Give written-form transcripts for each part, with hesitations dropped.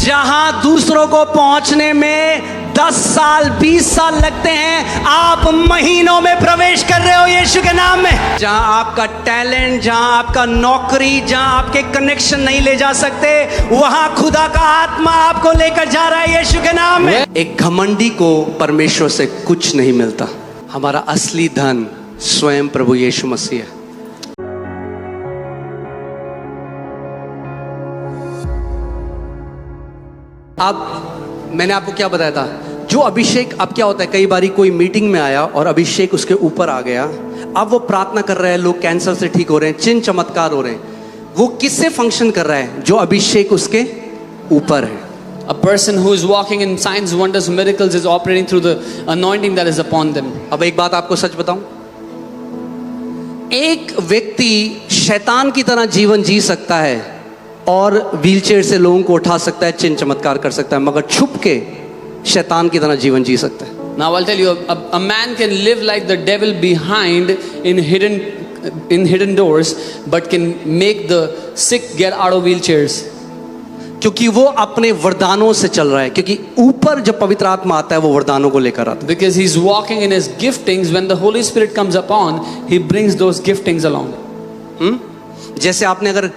जहां दूसरों को पहुंचने में 10 साल 20 साल लगते हैं, आप महीनों में प्रवेश कर रहे हो यीशु के नाम में। जहां आपका टैलेंट, जहां आपका नौकरी, जहां आपके कनेक्शन नहीं ले जा सकते, वहां खुदा का आत्मा आपको लेकर जा रहा है यीशु के नाम में। एक घमंडी को परमेश्वर से कुछ नहीं मिलता। हमारा असली धन स्वयं प्रभु यीशु मसीह है। अब मैंने आपको क्या बताया था, जो अभिषेक, अब क्या होता है, कई बारी कोई मीटिंग में आया और अभिषेक उसके ऊपर आ गया, अब वो प्रार्थना कर रहे हैं, लोग कैंसर से ठीक हो रहे हैं, चिन्ह चमत्कार हो रहे हैं, वो किससे फंक्शन कर रहा है? जो अभिषेक उसके ऊपर है। A person who is walking in signs, wonders, miracles is operating through the anointing that is upon them. अब एक बात आपको सच बताऊं, एक व्यक्ति शैतान की तरह जीवन जी सकता है और व्हीलचेयर से लोगों को उठा सकता है, चिन्ह चमत्कार कर सकता है, मगर छुप के शैतान की तरह जीवन जी सकता है। Now I'll tell you, a man can live like the devil behind in hidden doors, but can make the sick get out of wheelchairs. क्योंकि वो अपने वरदानों से चल रहा है, क्योंकि ऊपर जब पवित्र आत्मा आता है वो वरदानों को लेकर आता है। Because he's walking in his giftings. When the Holy Spirit comes upon, he brings those giftings along. जैसे आपने अगर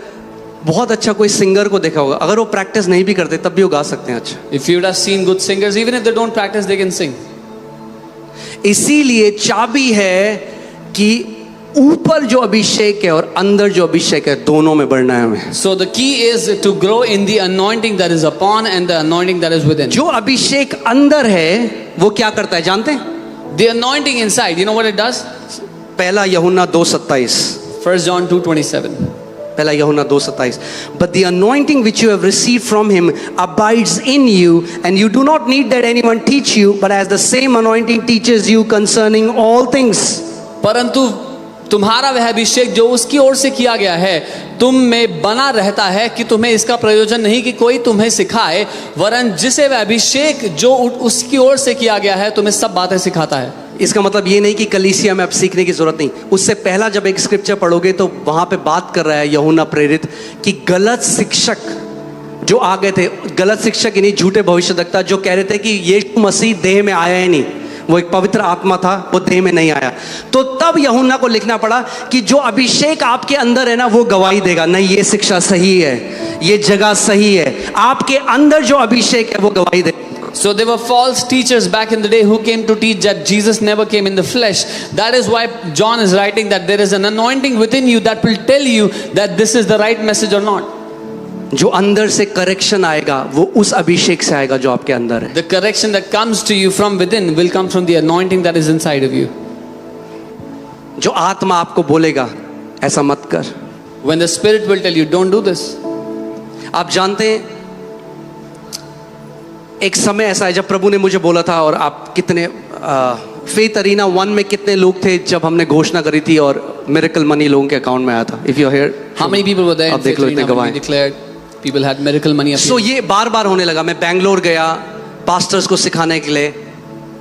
बहुत अच्छा कोई सिंगर को देखा होगा, अगर वो प्रैक्टिस नहीं भी करते तब भी वो गा सकते हैं अच्छा। If you would have seen good singers, even if they don't practice, they can sing. इसीलिए चाबी है कि ऊपर जो अभिषेक है और अंदर जो अभिषेक है, दोनों में बढ़ना है हमें। So the key is to grow in the anointing that is upon and the anointing that is within. जो अभिषेक अंदर है वो क्या करता है जानते हैं? The anointing inside, you know what it does? पहला यूहन्ना 2:27। 1 John 2:27. पहला यूहन्ना 2:27। But the anointing which you have received from him abides in you, and you do not need that anyone teach you, but as the same anointing teaches you concerning all things. परंतु तुम्हारा वह अभिषेक जो उसकी ओर से किया गया है तुम में बना रहता है कि तुम्हें इसका प्रयोजन नहीं कि कोई तुम्हें सिखाए, वरन जिसे वह अभिषेक जो उसकी ओर से किया गया है तुम्हें सब बातें सिखाता है। इसका मतलब ये नहीं कि कलीसिया में अब सीखने की जरूरत नहीं। उससे पहला जब एक स्क्रिप्चर पढ़ोगे तो वहां पे बात कर रहा है यूहन्ना प्रेरित कि गलत शिक्षक जो आ गए थे, गलत शिक्षक यानी झूठे भविष्यवक्ता जो कह रहे थे कि यीशु मसीह देह में आया ही नहीं, वो एक पवित्र आत्मा था, वो देह में नहीं आया। तो तब यूहन्ना को लिखना पड़ा कि जो अभिषेक आपके अंदर है ना, वो गवाही देगा, नहीं ये शिक्षा सही है, ये जगह सही है। आपके अंदर जो अभिषेक है वो गवाही देगा। So there were false teachers back in the day who came to teach that Jesus never came in the flesh. That is why John is writing that there is an anointing within you that will tell you that this is the right message or not. जो अंदर से correction आएगा वो उस अभिषेक से आएगा जो आपके अंदर है। The correction that comes to you from within will come from the anointing that is inside of you. जो आत्मा आपको बोलेगा ऐसा मत कर, When the Spirit will tell you don't do this. आप जानते हैं एक समय ऐसा है जब प्रभु ने मुझे बोला था, और आप कितने फेथ अरीना 1 में कितने लोग थे जब हमने घोषणा करी थी और मिरेकल मनी लोगों के अकाउंट में आया था। If you here, How many people were there? आप देख लो इतने गवाह। Declared people had miracle money. सो ये बार बार होने लगा। मैं बैंगलोर गया पास्टर्स को सिखाने के लिए,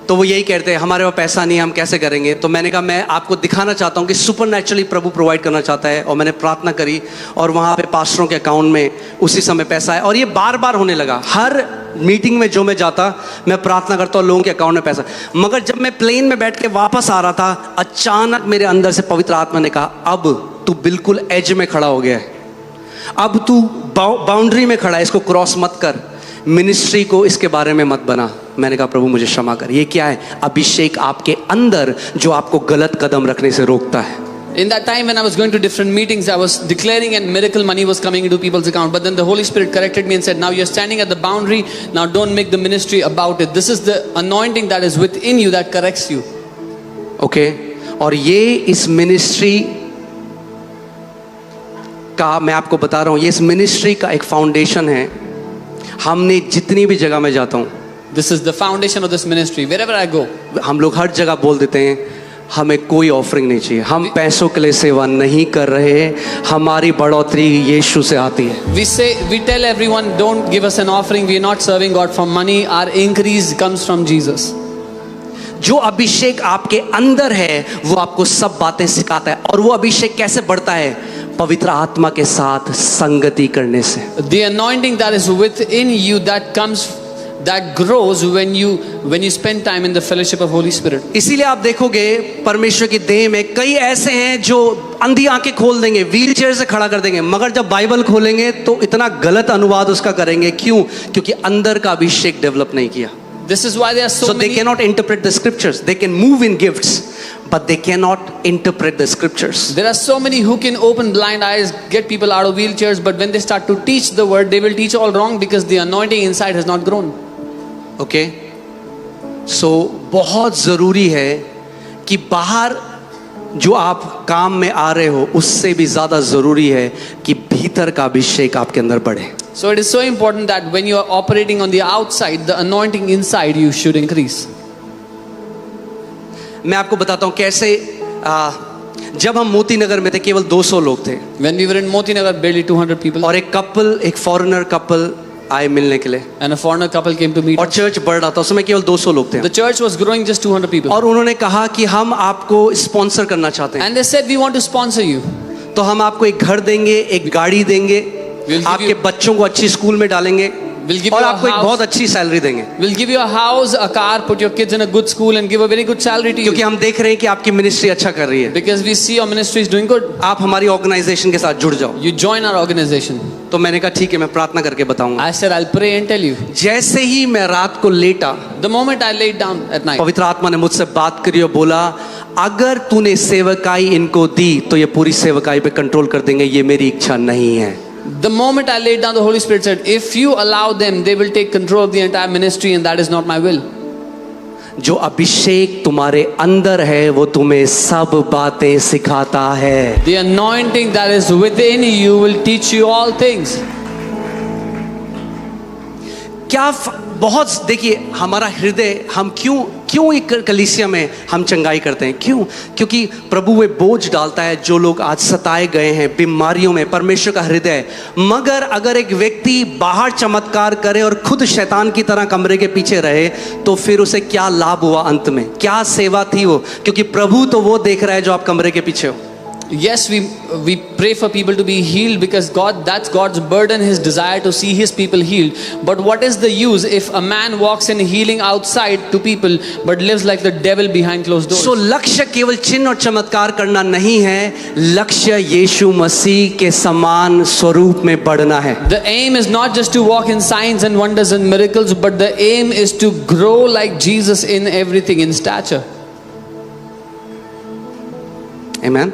तो वो यही कहते हैं हमारे पास पैसा नहीं है, हम कैसे करेंगे। तो मैंने कहा मैं आपको दिखाना चाहता हूँ कि सुपरनैचुरली प्रभु प्रोवाइड करना चाहता है, और मैंने प्रार्थना करी और वहाँ पे पास्टरों के अकाउंट में उसी समय पैसा है। और ये बार बार होने लगा, हर मीटिंग में जो मैं जाता मैं प्रार्थना करता हूँ लोगों के अकाउंट में पैसा। मगर जब मैं प्लेन में बैठ के वापस आ रहा था, अचानक मेरे अंदर से पवित्र आत्मा ने कहा अब तू बिल्कुल एज में खड़ा हो गया है, अब तू बाउंड्री में खड़ा है, इसको क्रॉस मत कर, मिनिस्ट्री को इसके बारे में मत बना। मैंने कहा प्रभु मुझे क्षमा कर। ये क्या है? अभिषेक आपके अंदर जो आपको गलत कदम रखने से रोकता है। In that time when I was going to different meetings, I was declaring and miracle money was coming into people's account. But then the Holy Spirit corrected me and said, now you're standing at the boundary, now don't make the ministry about it. This is the anointing that is within you that corrects you. Okay? और ये इस ministry का मैं आपको बता रहा हूँ, ये इस मिनिस्ट्री का एक फाउंडेशन है। हमने जितनी भी जगह में जाता हूँ, This is the foundation of this ministry. Wherever I go, हम लोग हर जगह बोल देते हैं हमें कोई ऑफरिंग नहीं चाहिए, हम पैसों के लिए सेवा नहीं कर रहे, हमारी बढ़ोतरी यीशु से आती है। we tell everyone don't give us an offering, we are not serving God for money, our increase comes from Jesus. जो अभिषेक आपके अंदर है वो आपको सब बातें सिखाता है। और वो अभिषेक कैसे बढ़ता है? पवित्र आत्मा के साथ संगति करने से। The anointing that is within you, that grows when you spend time in the fellowship of Holy Spirit. इसीलिए आप देखोगे परमेश्वर की देह में कई ऐसे हैं जो अंधी आंखें खोल देंगे, व्हील चेयर से खड़ा कर देंगे, मगर जब बाइबल खोलेंगे तो इतना गलत अनुवाद उसका करेंगे। क्यों? क्योंकि अंदर का अभिषेक डेवलप नहीं किया। This is why there are so So they many. cannot interpret the scriptures. They can move in gifts, but they cannot interpret the scriptures. There are so many who can open blind eyes, get people out of wheelchairs, but when they start to teach the word, they will teach all wrong because the anointing inside has not grown. Okay? So बहुत ज़रूरी है कि बाहर जो आप काम में आ रहे हो उससे भी ज़्यादा ज़रूरी है कि भीतर का अभिषेक आपके अंदर बढ़े। So it is so important that when you are operating on the outside, the anointing inside you should increase. मैं आपको बताता हूँ कैसे जब हम मोती नगर में थे केवल 200 लोग थे When we were in Moti Nagar, barely 200 people, और एक फॉरेनर कपल आए मिलने के लिए and a foreigner couple came to meet और us. चर्च बढ़ रहा था, उसमें केवल 200 लोग थे The church was growing just 200 people. और उन्होंने कहा कि हम आपको स्पॉन्सर करना चाहते हैं, And they said, we want to sponsor you. तो हम आपको एक घर देंगे, एक गाड़ी देंगे, We'll give आपके you- बच्चों को अच्छी स्कूल में डालेंगे We'll give और you a आपको एक house. बहुत अच्छी सैलरी देंगे। We'll give you a house, a car, put your kids in a good school and give a very good salary to क्योंकि you. हम देख रहे हैं कि आपकी मिनिस्ट्री अच्छा कर रही है, Because we see your ministry is doing good. आप हमारी ऑर्गेनाइजेशन के साथ जुड़ जाओ। You join our organization. तो मैंने कहा ठीक है, मैं प्रार्थना करके बताऊंगा। I said, I'll pray and tell you. जैसे ही मैं रात को लेटा, The moment I laid down at night, पवित्र आत्मा ने मुझसे बात करी और बोला, अगर तूने सेवकाई इनको दी तो ये पूरी सेवकाई पे कंट्रोल कर देंगे, ये मेरी इच्छा नहीं है। the moment I laid down, the Holy Spirit said, if you allow them, they will take control of the entire ministry and that is not my will. जो अभिषेक तुम्हारे अंदर है वो तुम्हें सब बातें सिखाता है। The anointing that is within you will teach you all things. बहुत देखिए हमारा हृदय, हम क्यों एक कलीसिया में हम चंगाई करते हैं? क्यों? क्योंकि प्रभु वे बोझ डालता है जो लोग आज सताए गए हैं बीमारियों में, परमेश्वर का हृदय। मगर अगर एक व्यक्ति बाहर चमत्कार करे और खुद शैतान की तरह कमरे के पीछे रहे तो फिर उसे क्या लाभ हुआ? अंत में क्या सेवा थी वो? क्योंकि प्रभु तो वो देख रहा है जो आप कमरे के पीछे हो। Yes, we pray for people to be healed because that's God's burden, His desire to see His people healed. But what is the use if a man walks in healing outside to people but lives like the devil behind closed doors? So लक्ष्य केवल चिन्ह और चमत्कार करना नहीं है, लक्ष्य यीशु मसीह के समान स्वरूप में बढ़ना है। The aim is not just to walk in signs and wonders and miracles, but the aim is to grow like Jesus in everything, in stature. Amen.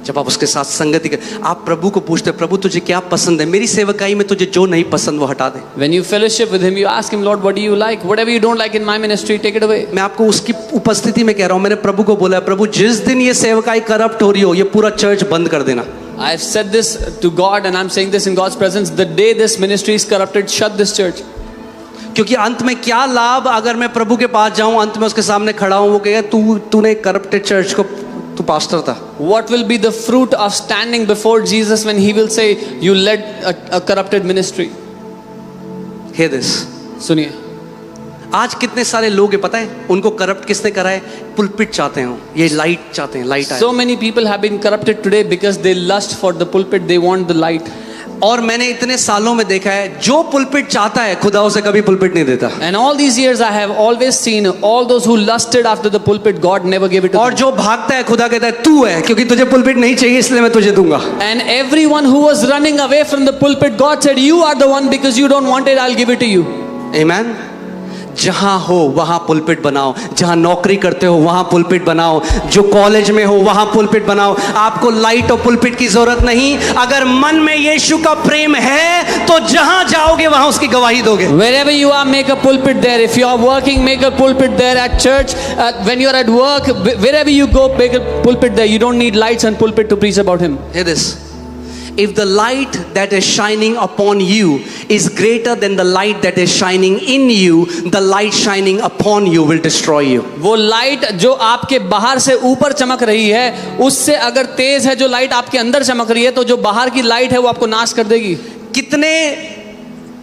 जब आप उसके साथ संगति कर, आप प्रभु को पूछते, प्रभु तुझे क्या पसंद है? मेरी सेवकाई में तुझे जो नहीं पसंद वो हटा दे। When you fellowship with Him, you ask Him, Lord, what do you like? Whatever you don't like in my ministry, take it away. मैं आपको उसकी उपस्थिति में कह रहा हूँ, मैंने प्रभु को बोला, प्रभु जिस दिन ये सेवकाई करप्ट हो रही हो, ये पूरा चर्च बंद कर देना। I've said this to God and I'm saying this in God's presence. The day this ministry is corrupted, shut this church. क्योंकि अंत में क्या लाभ अगर मैं प्रभु के पास जाऊं, अंत में उसके सामने खड़ा हूं, वो कहेगा तूने करप्टेड चर्च को, तू पास्टर था। What will be the fruit of standing before Jesus when He will say, you led a corrupted ministry? Hear this. सुनिए, आज कितने सारे लोग हैं पता है, उनको करप्ट किसने करा है? पुलपिट चाहते हैं, ये लाइट चाहते हैं, लाइट आए। so many people have been corrupted today because they lust for the pulpit, they want the light. और मैंने इतने सालों में देखा है, जो पुलपिट चाहता है खुदा उसे कभी पुलपिट नहीं देता। And all these years I have always seen all those who lusted after the pulpit, God never gave it to और them. जो भागता है खुदा कहता है तू है, क्योंकि तुझे पुलपिट नहीं चाहिए इसलिए मैं तुझे दूंगा। And everyone who was running away from the pulpit, God said, you are the one, because you don't want it, I'll give it to you. Amen. जहां हो वहां पुलपिट बनाओ, जहां नौकरी करते हो वहां पुलपिट बनाओ, जो कॉलेज में हो वहां पुलपिट बनाओ। आपको लाइट और पुलपिट की जरूरत नहीं। अगर मन में यीशु का प्रेम है तो जहां जाओगे वहां उसकी गवाही दोगे। Wherever you are, make a pulpit there. If you are working, make a pulpit there. At church, when you are at work, wherever you go, make a pulpit there. You don't need lights and pulpit to preach about Him. Hear this. If the light that is shining upon you is greater than the light that is shining in you, the light shining upon you will destroy you. वो light जो आपके बाहर से ऊपर चमक रही है, उससे अगर तेज है जो लाइट आपके अंदर चमक रही है, तो जो बाहर की लाइट है वो आपको नाश कर देगी। कितने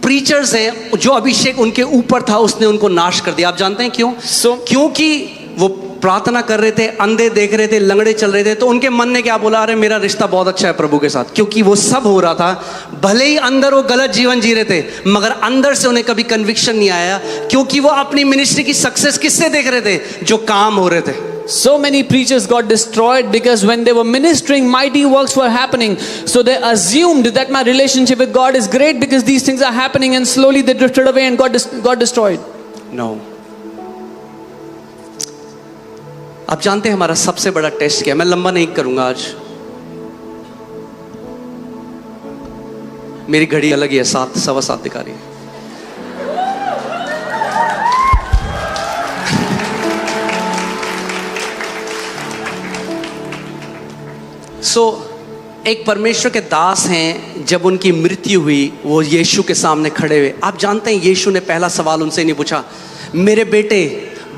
प्रीचर्स हैं जो अभिषेक उनके ऊपर था उसने उनको नाश कर दिया। आप जानते हैं क्यों? So- क्योंकि वो प्रार्थना कर रहे थे, अंधे देख रहे थे, लंगड़े चल रहे थे, तो उनके मन ने क्या बोला, अरे मेरा रिश्ता बहुत अच्छा है प्रभु के साथ, क्योंकि वो सब हो रहा था। भले ही अंदर वो गलत जीवन जी रहे थे, मगर अंदर से उन्हें कभी कन्विक्शन नहीं आया, क्योंकि वो अपनी मिनिस्ट्री की सक्सेस किससे देख रहे थे, जो काम हो रहे थे। So many preachers got destroyed because when they were ministering, mighty works were happening. So they assumed that my relationship with God is great because these things are happening, and slowly they drifted away and got destroyed. No. आप जानते हैं हमारा सबसे बड़ा test क्या है? मैं लंबा नहीं करूंगा आज, मेरी घड़ी अलग ही है, 7 सवा 7 दिखा रही है। एक परमेश्वर के दास हैं, जब उनकी मृत्यु हुई वो यीशु के सामने खड़े हुए। आप जानते हैं यीशु ने पहला सवाल उनसे नहीं पूछा, मेरे बेटे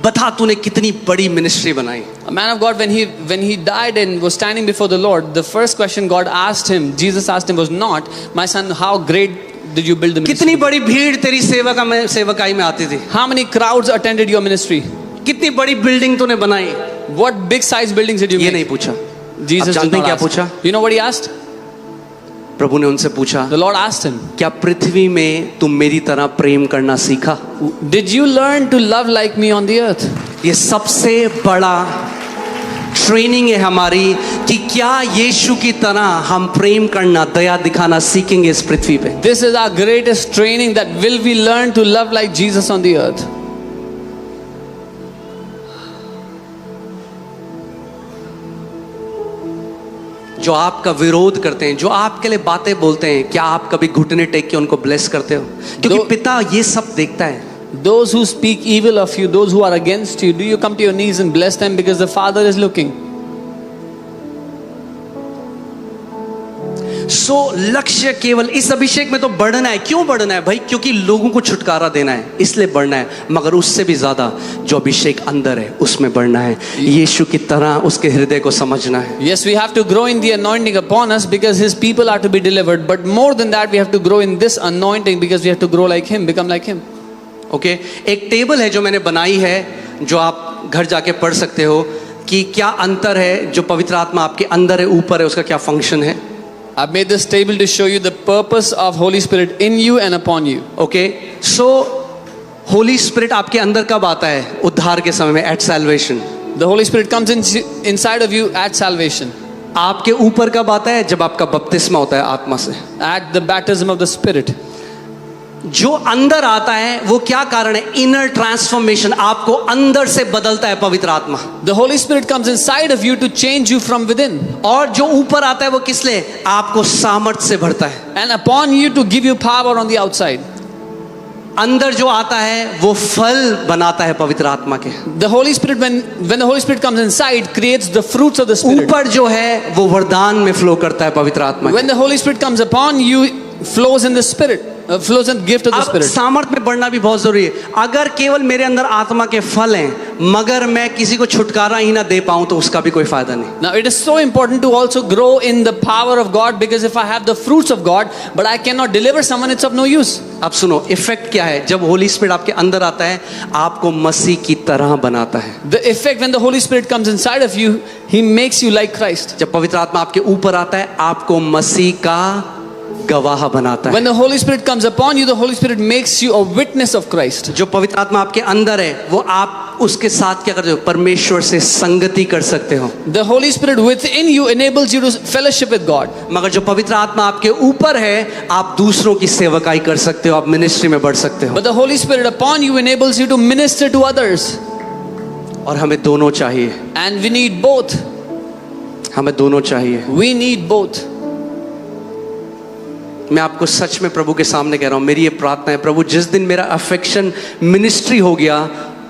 बता तूने कितनी बड़ी मिनिस्ट्री बनाई। A man of God, when he died and was standing before the Lord, the first question God asked him, Jesus asked him, was not, my son, how great did you build the ministry? कितनी बड़ी भीड़ तेरी सेवकाई में आती थी? How many crowds attended your ministry? कितनी बड़ी बिल्डिंग तूने बनाई? What big size buildings did you ये make? नहीं पूछा। Jesus आप did जानते हैं not क्या ask. पूछा? You know what he asked? प्रभु ने उनसे पूछा, The Lord asked him, क्या पृथ्वी में तुम मेरी तरह प्रेम करना सीखा? did you learn to love like me on the earth? ये सबसे बड़ा ट्रेनिंग है हमारी कि क्या यीशु की तरह हम प्रेम करना, दया दिखाना सीखेंगे इस पृथ्वी पे। This is our greatest training, that will we learn to love like Jesus on the earth? जो आपका विरोध करते हैं, जो आपके लिए बातें बोलते हैं, क्या आप कभी घुटने टेक के उनको ब्लेस करते हो? क्योंकि पिता ये सब देखता है। Those who speak evil of you, those who are against you, do you come to your knees and bless them because the Father is looking? सो लक्ष्य केवल इस अभिषेक में तो बढ़ना है। क्यों बढ़ना है भाई? क्योंकि लोगों को छुटकारा देना है, इसलिए बढ़ना है। मगर उससे भी ज्यादा जो अभिषेक अंदर है उसमें बढ़ना है, यीशु की तरह उसके हृदय को समझना है। Yes, we have to grow in the anointing upon us because His people are to be delivered. But more than that, we have to grow in this anointing because we have to grow like Him, become like Him. Okay, एक table है जो मैंने बनाई है, जो आप घर जाके पढ़ सकते हो कि क्या अंतर है, जो पवित्र आत्मा आपके अंदर है, ऊपर है, उसका क्या फंक्शन है। I've made this table to show you the purpose of Holy Spirit in you and upon you. Okay, so Holy Spirit आपके अंदर कब आता है? उद्धार के समय में, at salvation. The Holy Spirit comes inside of you at salvation. आपके ऊपर कब आता है? जब आपका बपतिस्मा होता है आत्मा से। At the baptism of the Spirit. जो अंदर आता है वो क्या कारण है? इनर ट्रांसफॉर्मेशन, आपको अंदर से बदलता है पवित्र आत्मा। The Holy Spirit comes inside of you to change you from within. और जो ऊपर आता है वो किस लिए? आपको सामर्थ्य से भरता है। And upon you to give you power on the outside. अंदर जो आता है वो फल बनाता है पवित्र आत्मा के। The Holy Spirit, when the Holy Spirit comes inside, creates the fruits of the Spirit. ऊपर जो है वो वरदान में फ्लो करता है पवित्र आत्मा। When the Holy Spirit comes upon you, flows in the Spirit, flows in the gift of the अब Spirit. सामर्थ्य में बढ़ना भी बहुत जरूरी है। अगर केवल मेरे अंदर आत्मा के फल हैं, मगर मैं किसी को छुटकारा ही ना दे पाऊं, तो उसका भी कोई फायदा नहीं। Now it is so important to also grow in the power of God, because if I have the fruits of God but I cannot deliver someone, it's of no use. अब सुनो, इफेक्ट क्या है जब Holi Spirit आपके अंदर आता है? आपको मसीह की तरह बनाता है। The effect when the Holy Spirit comes inside of you, He makes you like Christ. जब पवित्र आत्मा आपके ऊपर आता है, आपको मसीह का गवाह बनाता है। When the Holy Spirit comes upon you, the Holy Spirit makes you a witness of Christ. जो पवित्र आत्मा आपके अंदर है, वो आप उसके साथ क्या करते हो? परमेश्वर से संगति कर सकते हो। The Holy Spirit within you enables you to fellowship with God. मगर जो पवित्र आत्मा आपके ऊपर है, आप दूसरों की सेवकाई कर सकते हो, आप मिनिस्ट्री में बढ़ सकते हो। But the Holy Spirit upon you enables you to minister to others. और हमें दोनों चाहिए। And we need both. हमें दोनों चाहिए। We need both. मैं आपको सच में प्रभु के सामने कह रहा हूँ, मेरी ये प्रार्थना है, प्रभु जिस दिन मेरा अफेक्शन मिनिस्ट्री हो गया,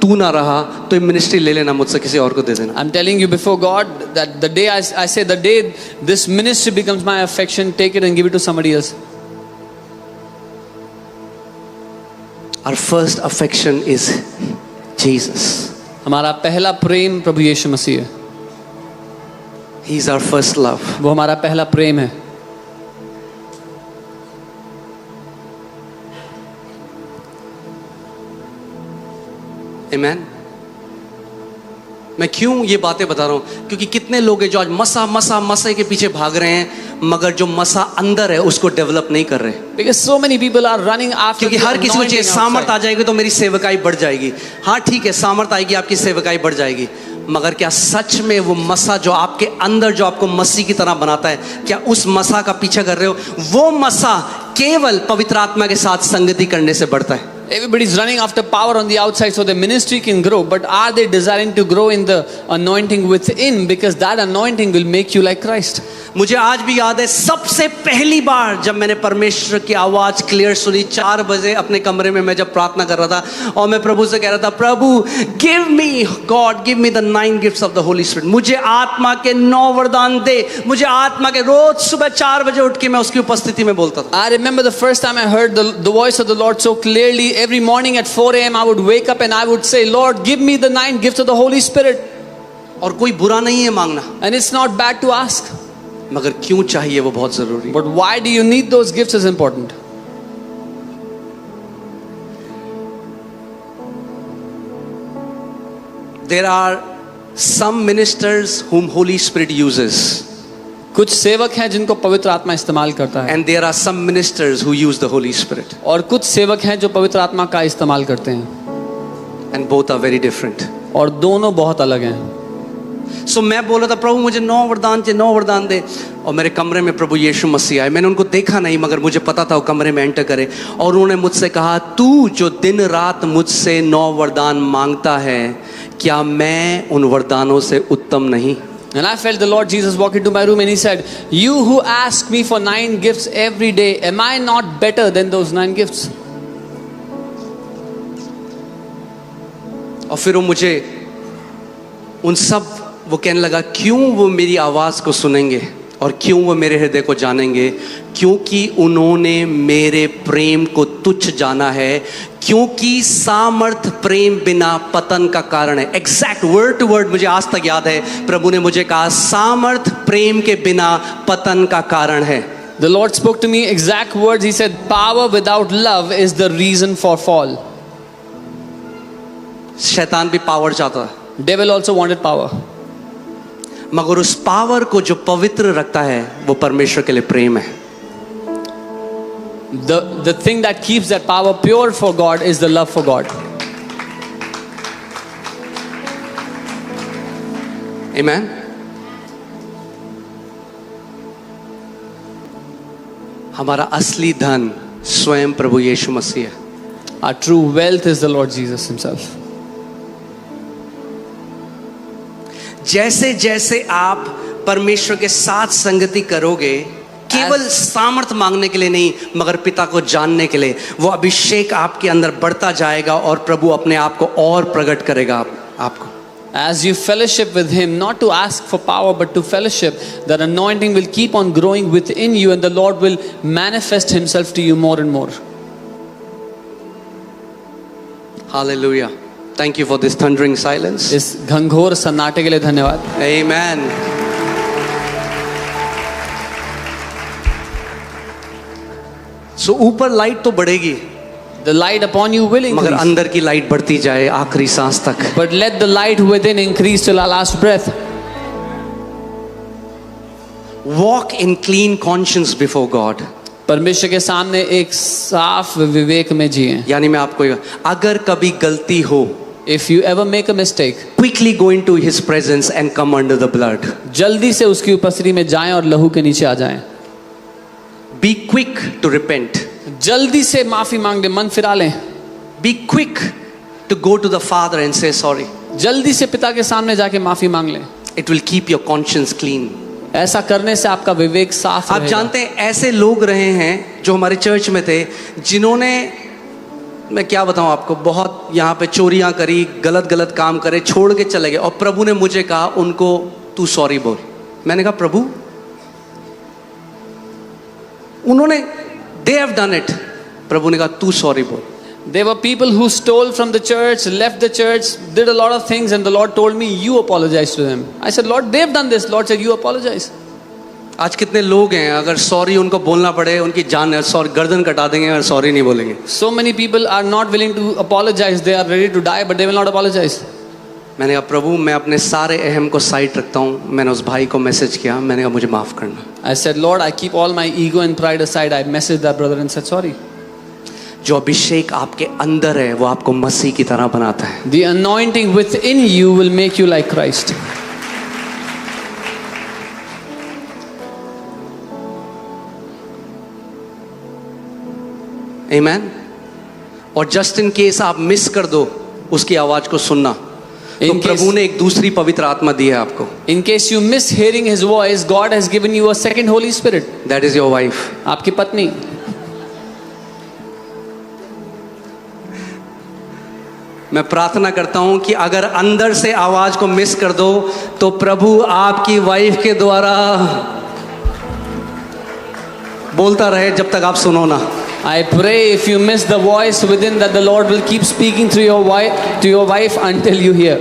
तू ना रहा, तो ये मिनिस्ट्री ले लेना मुझसे, किसी और को दे देना। I'm telling you before God that the day I say the day this ministry becomes my affection, take it and give it to somebody else. Our first affection is Jesus. हमारा पहला प्रेम प्रभु यीशु मसीह है। He is our first love. वो हमारा पहला प्रेम है। Amen. मैं क्यों ये बातें बता रहा हूँ? क्योंकि कितने लोग हैं जो आज मसा के पीछे भाग रहे हैं, मगर जो मसा अंदर है उसको डेवलप नहीं कर रहे। Because so many people are running after क्योंकि the हर किसी को चाहिए anointing सामर्थ आ outside. जाएगी तो मेरी सेवकाई बढ़ जाएगी। हाँ ठीक है, सामर्थ आएगी आपकी सेवकाई बढ़ जाएगी, मगर क्या सच में वो मसा जो आपके अंदर जो आपको मसीह की तरह बनाता है, क्या उस मसा का पीछा कर रहे हो? वो मसा केवल पवित्र आत्मा के साथ संगति करने से बढ़ता है। Everybody is running after power on the outside so their ministry can grow, but are they desiring to grow in the anointing within? Because that anointing will make you like Christ. मुझे आज भी याद है सबसे पहली बार जब मैंने परमेश्वर की आवाज क्लियर सुनी, 4 बजे अपने कमरे में मैं जब प्रार्थना कर रहा था और मैं प्रभु से कह रहा था, प्रभु give me God, give me the 9 gifts of the Holy Spirit, मुझे आत्मा के 9 वरदान दे, मुझे आत्मा के। रोज सुबह 4 बजे उठ के मैं उसकी उपस्थिति में बोलता था। I remember the first time I heard the voice of the Lord so clearly. Every morning at 4 a.m. I would wake up and I would say, Lord, give me the 9 gifts of the Holy Spirit. और कोई बुरा नहीं है मांगना, And it's not bad to ask. मगर क्यों चाहिए वो बहुत जरूरी है। But why do you need those gifts is important. There are some ministers whom Holy Spirit uses, कुछ सेवक हैं जिनको पवित्र आत्मा इस्तेमाल करता है, and there are some ministers who use the Holy Spirit, और कुछ सेवक हैं जो पवित्र आत्मा का इस्तेमाल करते हैं, and both are very different. और दोनों बहुत अलग हैं. सो मैं बोला था, प्रभु मुझे 9 वरदान चाहिए, 9 वरदान दे। और मेरे कमरे में प्रभु यीशु मसीह आए। मैंने उनको देखा नहीं, मगर मुझे पता था वो कमरे में एंटर करे, और उन्होंने मुझसे कहा, तू जो दिन रात मुझसे 9 वरदान मांगता है, क्या मैं उन वरदानों से उत्तम नहीं? And I felt the Lord Jesus walk into my room and he said, you who ask me for 9 gifts every day, am I not better than those 9 gifts? और फिर वो मुझे उन सब, वो कहने लगा, क्यों वो मेरी आवाज़ को सुनेंगे और क्यों वो मेरे हृदय को जानेंगे? क्योंकि उन्होंने मेरे प्रेम को तुच्छ जाना है, क्योंकि सामर्थ प्रेम बिना पतन का कारण है। एग्जैक्ट वर्ड टू वर्ड मुझे आज तक याद है, प्रभु ने मुझे कहा, सामर्थ प्रेम के बिना पतन का कारण है। The Lord spoke to me exact words. He said, power without love is the reason for fall. शैतान भी पावर चाहता है, Devil also wanted power. मगर उस पावर को जो पवित्र रखता है वो परमेश्वर के लिए प्रेम है। The thing that keeps that power pure for God is the love for God. Amen. हमारा असली धन स्वयं प्रभु यीशु मसीह है। Our true wealth is the Lord Jesus himself. जैसे जैसे आप परमेश्वर के साथ संगति करोगे, केवल सामर्थ मांगने के लिए नहीं, मगर पिता को जानने के लिए, वो अभिषेक आपके अंदर बढ़ता जाएगा और प्रभु अपने आप को और प्रकट करेगा आपको। As you fellowship with him, not to ask for power but to fellowship, that anointing will keep on growing within you and the Lord will manifest himself to you more and more. Hallelujah. Thank you for this thundering silence. इस घंघोर सन्नाटे के लिए धन्यवाद. Amen. So ऊपर light तो बढ़ेगी, The light upon you will मगर increase, अंदर की लाइट बढ़ती जाए आखिरी सांस तक। but let the light within increase till our last breath. Walk in clean conscience before God. परमेश्वर के सामने एक साफ विवेक में जिए. यानी मैं आपको अगर कभी गलती हो, If you ever make a mistake, quickly go into his presence and come under the blood. जल्दी से उसकी उपस्थिति में जाएं और लहू के नीचे आ जाएं. Be quick to repent. जल्दी से माफी मांग ले, मन फिरा लें. Be quick to go to the Father and say sorry. जल्दी से पिता के सामने जाके माफी मांग लें. It will keep your conscience clean. ऐसा करने से आपका विवेक साफ आप रहेगा. जानते हैं ऐसे लोग रहे हैं जो हमारे चर्च में थे, जिन्होंने, मैं क्या बताऊं आपको, बहुत यहाँ पे चोरियां करी, गलत काम करे, छोड़ के चले गए, और प्रभु ने मुझे कहा उनको तू सॉरी बोल। मैंने कहा प्रभु, उन्होंने दे हैव डन इट, प्रभु ने कहा तू सॉरी बोल। There were people who stole from the church, left the church, did a lot of things, and the Lord told me, you apologize to them. I said, Lord, they've done this. Lord said, you apologize. आज कितने लोग हैं, अगर sorry उनको बोलना पड़े, उनकी जान सॉरी गर्दन कटा देंगे अगर सॉरी नहीं बोलेंगे। So many people are not willing to apologize. They are ready to die, but they will not apologize. मैंने कहा प्रभु मैं अपने सारे अहम को साइड रखता हूँ. मैंने उस भाई को मैसेज किया, मैंने कहा मुझे माफ़ करना. I said, Lord, I keep all my ego and pride aside. I messaged that brother and said, sorry. जो अभिषेक आपके अंदर है वो आपको मसीह की तरह बनाता है. The anointing within you will make you like Christ. Amen. और जस्ट इन केस आप मिस कर दो उसकी आवाज को सुनना, तो प्रभु ने एक दूसरी पवित्र आत्मा दी है आपको. In case you miss hearing His voice, God has given you a second Holy Spirit. That is your wife. आपकी पत्नी. मैं प्रार्थना करता हूं कि अगर अंदर से आवाज को मिस कर दो तो प्रभु आपकी वाइफ के द्वारा बोलता रहे जब तक आप सुनो ना. I pray if you miss the voice within, that the Lord will keep speaking through your wife until you hear.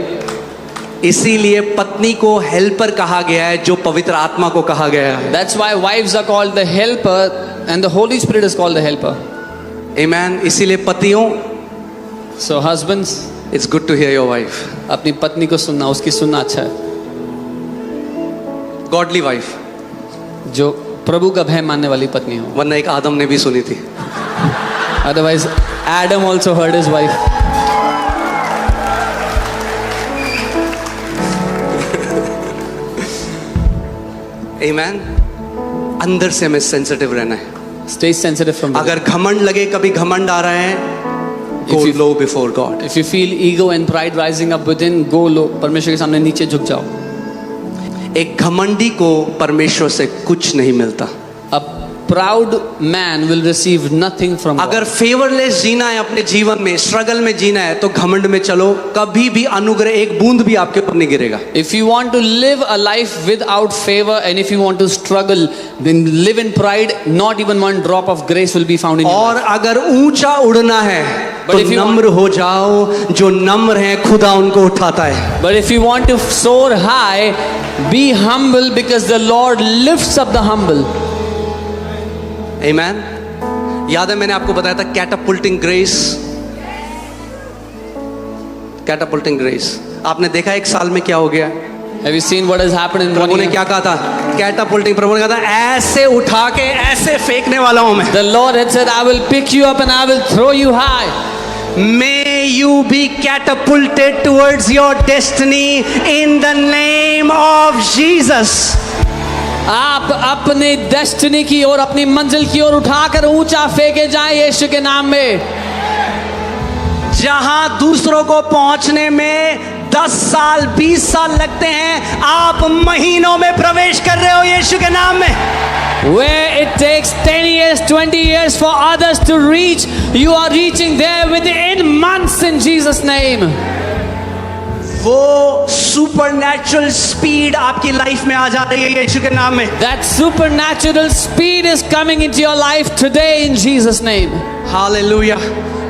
इसीलिए पत्नी को हेल्पर कहा गया है जो पवित्र आत्मा को कहा गया है. That's why wives are called the helper and the Holy Spirit is called the helper. Amen. इसीलिए पतियों, So husbands, it's good to hear your wife. अपनी पत्नी को सुनना, उसकी सुनना अच्छा है. Godly wife. जो प्रभु का भय मानने वाली पत्नी हो. वरना एक आदम ने भी सुनी थी. Otherwise, Adam also heard his wife. Amen. अंदर से हमें सेंसिटिव रहना है. Stay sensitive from within. अगर घमंड लगे, कभी घमंड आ रहा है, go low before God. If you feel ego and pride rising up within, go low. परमेश्वर के सामने नीचे झुक जाओ. एक घमंडी को परमेश्वर से कुछ नहीं मिलता. A proud man will receive nothing from God. अगर फेवरलेस जीना है अपने जीवन में, स्ट्रगल में जीना है, तो घमंड में चलो. कभी भी अनुग्रह एक बूंद भी आपके ऊपर नहीं गिरेगा. If you want to live a life without favor and if you want to struggle, then live in pride. Not even one drop of grace will be found in you. और अगर ऊंचा उड़ना है तो if you नम्र हो जाओ. जो नम्र है खुदा उनको उठाता है. But if you want to soar high, be humble because the Lord lifts up the humble. Amen. याद है मैंने आपको बताया था कैटापुल्टिंग ग्रेस. कैटापुल्टिंग ग्रेस आपने देखा एक साल में क्या हो गया. Have you seen what has happened in one प्रभु ने year? क्या कहा था. कैटापुल्टिंग, प्रभु ने कहा था ऐसे उठा के ऐसे फेंकने वाला हूं मैं. The Lord had said, I will pick you up and I will throw you high. May you be catapulted towards your destiny in the name of Jesus. आप अपने डेस्टिनी की ओर, अपनी मंजिल की ओर उठाकर ऊंचा फेंके जाएं यीशु के नाम में. जहां दूसरों को पहुंचने में 10 साल 20 साल लगते हैं, आप महीनों में प्रवेश कर रहे हो यीशु के नाम में. Where it takes 10 years, 20 years for others to reach, you are reaching there within months in Jesus' name. वो सुपरनैचुरल स्पीड आपकी लाइफ में आ जा रही है यीशु के नाम में. That supernatural speed is coming into your life today in Jesus' name. Hallelujah.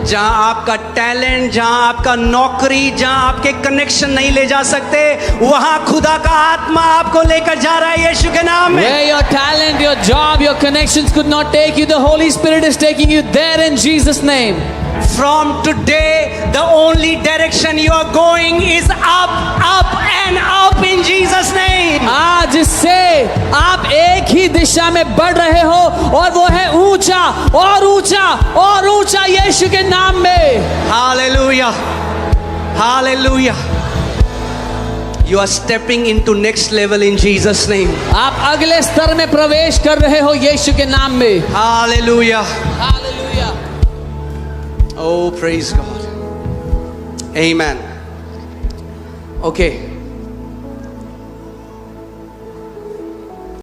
जहां आपका टैलेंट, जहां आपका नौकरी, जहां आपके कनेक्शन नहीं ले जा सकते, वहां खुदा का आत्मा आपको लेकर जा रहा है यीशु के नाम में. Where your talent, your job, your connections could not take you, the Holy Spirit is taking you there in Jesus' name. From today, the only direction you are going is up, up and up in Jesus' name. आज से आप एक ही दिशा में बढ़ रहे हो और वो है ऊंचा और ऊंचा और ऊंचा यीशु के नाम में. Hallelujah. Hallelujah. You are stepping into next level in Jesus' name. आप अगले स्तर में प्रवेश कर रहे हो यीशु के नाम में. Hallelujah. Hallelujah. Oh, praise God. Amen. Okay.